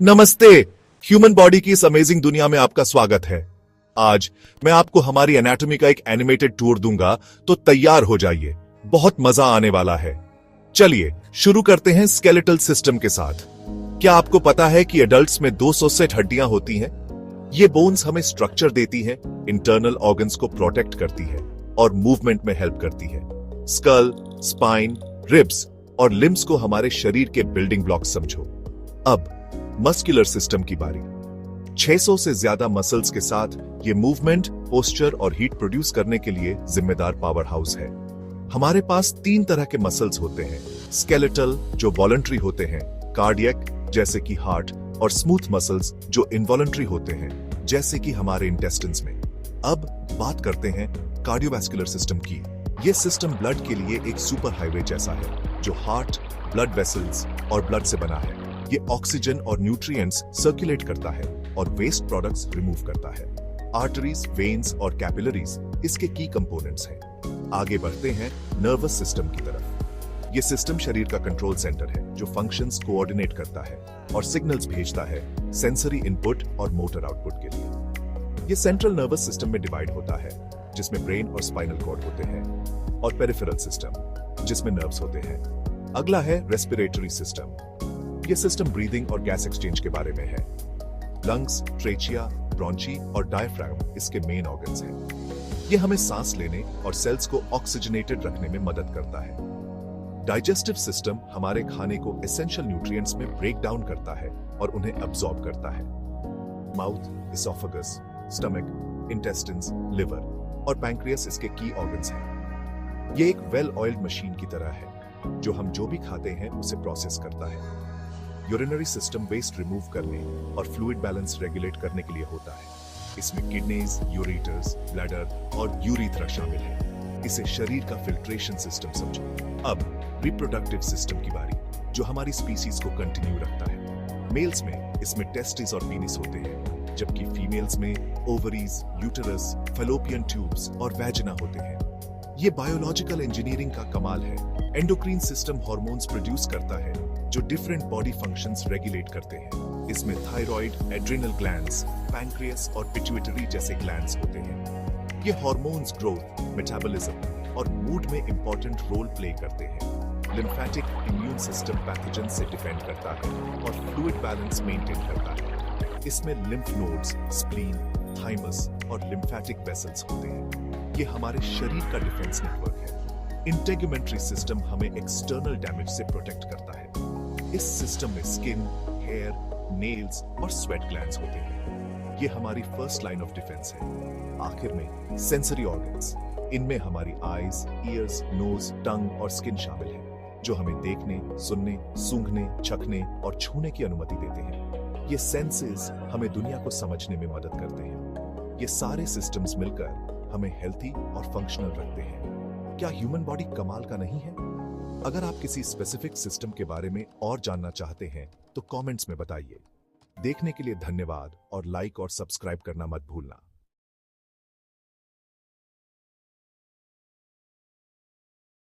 नमस्ते। Human body की इस अमेजिंग दुनिया में आपका स्वागत है। आज मैं आपको हमारी एनाटॉमी का एक एनिमेटेड टूर दूंगा, तो तैयार हो जाइए, बहुत मजा आने वाला है। चलिए शुरू करते हैं स्केलेटल सिस्टम के साथ। क्या आपको पता है कि एडल्ट्स में 200 सेट हड्डियां होती हैं? ये बोन्स हमें स्ट्रक्चर देती हैं, इंटरनल ऑर्गन्स को प्रोटेक्ट करती है और मूवमेंट में हेल्प करती है। स्कल, स्पाइन, रिब्स और लिम्स को हमारे शरीर के बिल्डिंग ब्लॉक्स समझो। अब मस्कुलर सिस्टम की बारी। 600 से ज्यादा मसल्स के साथ ये मूवमेंट, पोस्चर और हीट प्रोड्यूस करने के लिए जिम्मेदार पावर हाउस है। हमारे पास 3 तरह के मसल्स होते हैं। स्केलेटल जो वॉलंटरी होते हैं, कार्डियक जैसे कि हार्ट, और स्मूथ मसल्स जो इनवॉलंटरी होते हैं जैसे कि हमारे इंटेस्टिन्स में। अब बात करते हैं कार्डियोवैस्कुलर सिस्टम की। ये सिस्टम ब्लड के लिए एक सुपर हाईवे जैसा है, जो हार्ट, ब्लड वेसल्स और ब्लड से बना है। ये ऑक्सीजन और न्यूट्रिएंट्स सर्कुलेट करता है और वेस्ट प्रोडक्ट्स रिमूव करता है। आर्टरीज, वेन्स और कैपिलरीज इसके की कंपोनेंट्स हैं। आगे बढ़ते हैं नर्वस सिस्टम की तरफ। ये सिस्टम शरीर का कंट्रोल सेंटर है, जो फंक्शंस कोऑर्डिनेट करता है और सिग्नल्स भेजता है सेंसरी इनपुट और मोटर आउटपुट के लिए। ये सेंट्रल नर्वस सिस्टम में डिवाइड होता है, जिसमें ब्रेन और स्पाइनल कॉर्ड होते हैं, और पेरिफेरल सिस्टम जिसमें नर्व्स होते हैं। अगला है रेस्पिरेटरी सिस्टम। ये सिस्टम ब्रीदिंग और गैस एक्सचेंज के बारे में है। लंग्स, ट्रेचिया, ब्रोंची और डायफ्राम इसके मेन ऑर्गन्स हैं। ये हमें सांस लेने और सेल्स को ऑक्सीजनेटेड रखने में मदद करता है। डाइजेस्टिव सिस्टम हमारे खाने को एसेंशियल न्यूट्रिएंट्स में ब्रेक डाउन करता है और उन्हें अब्सॉर्ब करता है। माउथ, इसोफेगस, स्टमक, इंटेस्टिन्स, लिवर और पैंक्रियास इसके की ऑर्गन्स हैं। ये एक वेल ऑयल्ड मशीन की तरह है, जो हम जो भी खाते हैं उसे प्रोसेस करता है। यूरिनरी सिस्टम वेस्ट रिमूव करने और फ्लूइड बैलेंस रेगुलेट करने के लिए होता है। इसमें किडनीज, यूरेटर्स, ब्लैडर और यूरेथ्रा शामिल है। इसे शरीर का फिल्ट्रेशन सिस्टम समझो। अब रिप्रोडक्टिव सिस्टम की बारी, जो हमारी स्पीसीज को कंटिन्यू रखता है। मेल्स में इसमें टेस्टिस और पीनिस होते हैं, जबकि फीमेल्स में ओवरीज, यूटेरस, फैलोपियन ट्यूब्स और वैजिना होते हैं। ये बायोलॉजिकल इंजीनियरिंग का कमाल है। एंडोक्रीन सिस्टम हार्मोन्स प्रोड्यूस करता है, जो डिफरेंट बॉडी फंक्शंस रेगुलेट करते हैं। इसमें थायराइड, एड्रिनल ग्लैंड्स, पैंक्रियास और पिट्यूटरी जैसे ग्लैंड्स होते हैं। ये हार्मोन्स ग्रोथ, मेटाबॉलिज्म और मूड में इंपॉर्टेंट रोल प्ले करते हैं। लिम्फेटिक इम्यून सिस्टम पैथोजन से डिफेंड करता है और फ्लूइड बैलेंस मेंटेन करता है। इसमें लिम्फ नोड्स, स्प्लीन, थाइमस और लिम्फेटिक वेसल्स होते हैं। ये हमारे शरीर का डिफेंस नेटवर्क है। इंटेगुमेंट्री सिस्टम हमें एक्सटर्नल डैमेज से प्रोटेक्ट करता है। इस सिस्टम में स्किन, हेयर, नेल्स और स्वेट ग्लैंड्स होते हैं। ये हमारी फर्स्ट लाइन ऑफ डिफेंस है। आखिर में सेंसरी ऑर्गन्स। इनमें हमारी आईज, ईयर्स, नोज, टंग और स्किन शामिल है, जो हमें देखने, सुनने, सूंघने, चखने और छूने की अनुमति देते हैं। ये सेंसेस हमें दुनिया को समझने में मदद करते हैं। ये सारे सिस्टम्स मिलकर हमें हेल्थी और फंक्शनल रखते हैं। क्या ह्यूमन बॉडी कमाल का नहीं है? अगर आप किसी स्पेसिफिक सिस्टम के बारे में और जानना चाहते हैं तो कमेंट्स में बताइए। देखने के लिए धन्यवाद और लाइक और सब्सक्राइब करना मत भूलना।